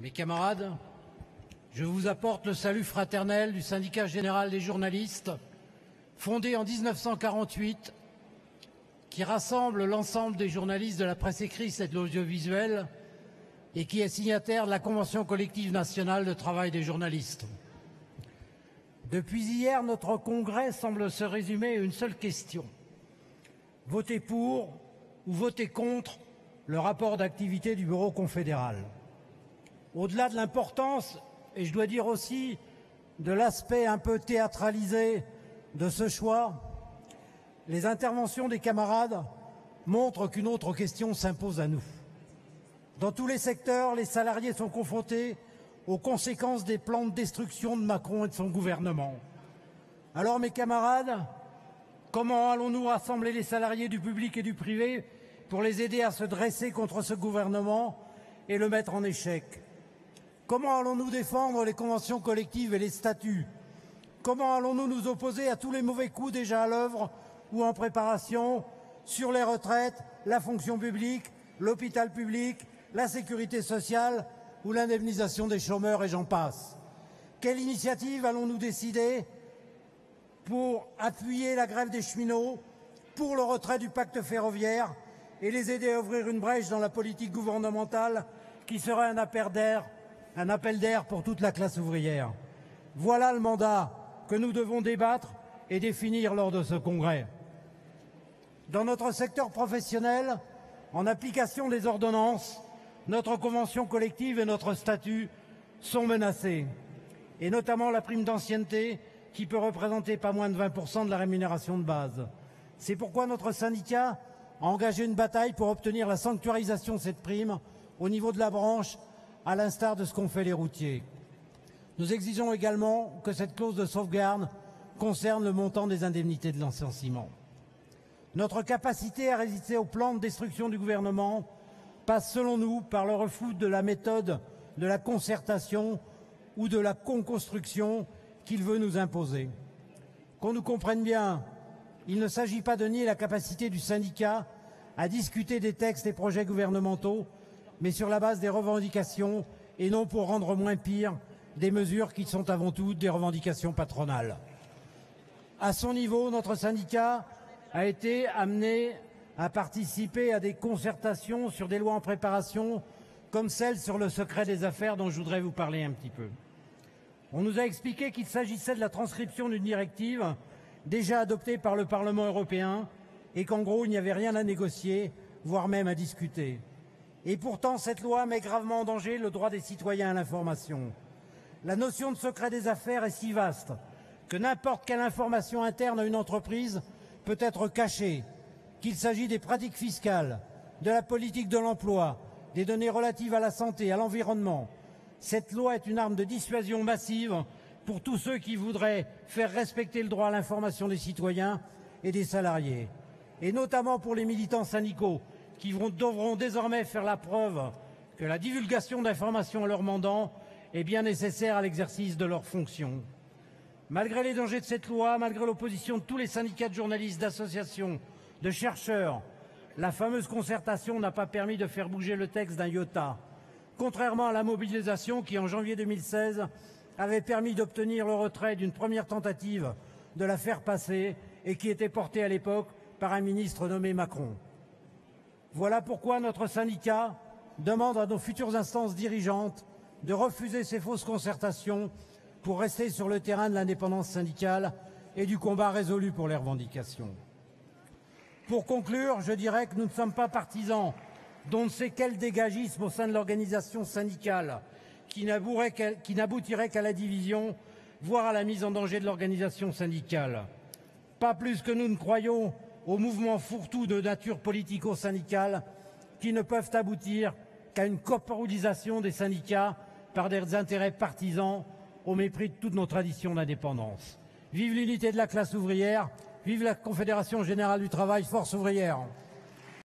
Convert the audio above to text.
Mes camarades, je vous apporte le salut fraternel du Syndicat général des journalistes, fondé en 1948, qui rassemble l'ensemble des journalistes de la presse écrite et de l'audiovisuel et qui est signataire de la Convention collective nationale de travail des journalistes. Depuis hier, notre congrès semble se résumer à une seule question. Voter pour ou voter contre le rapport d'activité du Bureau confédéral. Au-delà de l'importance, et je dois dire aussi de l'aspect un peu théâtralisé de ce choix, les interventions des camarades montrent qu'une autre question s'impose à nous. Dans tous les secteurs, les salariés sont confrontés aux conséquences des plans de destruction de Macron et de son gouvernement. Alors, mes camarades, comment allons-nous rassembler les salariés du public et du privé pour les aider à se dresser contre ce gouvernement et le mettre en échec? Comment allons-nous défendre les conventions collectives et les statuts? Comment allons-nous nous opposer à tous les mauvais coups déjà à l'œuvre ou en préparation sur les retraites, la fonction publique, l'hôpital public, la sécurité sociale ou l'indemnisation des chômeurs et j'en passe? Quelle initiative allons-nous décider pour appuyer la grève des cheminots, pour le retrait du pacte ferroviaire et les aider à ouvrir une brèche dans la politique gouvernementale qui serait un appel d'air pour toute la classe ouvrière? Voilà le mandat que nous devons débattre et définir lors de ce congrès. Dans notre secteur professionnel, en application des ordonnances, notre convention collective et notre statut sont menacés, et notamment la prime d'ancienneté qui peut représenter pas moins de 20% de la rémunération de base. C'est pourquoi notre syndicat a engagé une bataille pour obtenir la sanctuarisation de cette prime au niveau de la branche, à l'instar de ce qu'ont fait les routiers. Nous exigeons également que cette clause de sauvegarde concerne le montant des indemnités de licenciement. Notre capacité à résister au plan de destruction du gouvernement passe selon nous par le refus de la méthode de la concertation ou de la co-construction qu'il veut nous imposer. Qu'on nous comprenne bien, il ne s'agit pas de nier la capacité du syndicat à discuter des textes et projets gouvernementaux, mais sur la base des revendications et non pour rendre moins pire des mesures qui sont avant tout des revendications patronales. À son niveau, notre syndicat a été amené à participer à des concertations sur des lois en préparation, comme celle sur le secret des affaires dont je voudrais vous parler un petit peu. On nous a expliqué qu'il s'agissait de la transcription d'une directive déjà adoptée par le Parlement européen et qu'en gros, il n'y avait rien à négocier, voire même à discuter. Et pourtant, cette loi met gravement en danger le droit des citoyens à l'information. La notion de secret des affaires est si vaste que n'importe quelle information interne à une entreprise peut être cachée, qu'il s'agit des pratiques fiscales, de la politique de l'emploi, des données relatives à la santé, à l'environnement. Cette loi est une arme de dissuasion massive pour tous ceux qui voudraient faire respecter le droit à l'information des citoyens et des salariés, et notamment pour les militants syndicaux qui devront désormais faire la preuve que la divulgation d'informations leur mandant est bien nécessaire à l'exercice de leurs fonctions. Malgré les dangers de cette loi, malgré l'opposition de tous les syndicats de journalistes, d'associations, de chercheurs, la fameuse concertation n'a pas permis de faire bouger le texte d'un iota, contrairement à la mobilisation qui, en janvier 2016, avait permis d'obtenir le retrait d'une première tentative de la faire passer et qui était portée à l'époque par un ministre nommé Macron. Voilà pourquoi notre syndicat demande à nos futures instances dirigeantes de refuser ces fausses concertations pour rester sur le terrain de l'indépendance syndicale et du combat résolu pour les revendications. Pour conclure, je dirais que nous ne sommes pas partisans d'on ne sait quel dégagisme au sein de l'organisation syndicale qui n'aboutirait qu'à la division, voire à la mise en danger de l'organisation syndicale. Pas plus que nous ne croyons aux mouvements fourre-tout de nature politico-syndicale qui ne peuvent aboutir qu'à une corporisation des syndicats par des intérêts partisans au mépris de toutes nos traditions d'indépendance. Vive l'unité de la classe ouvrière, vive la Confédération générale du travail, force ouvrière.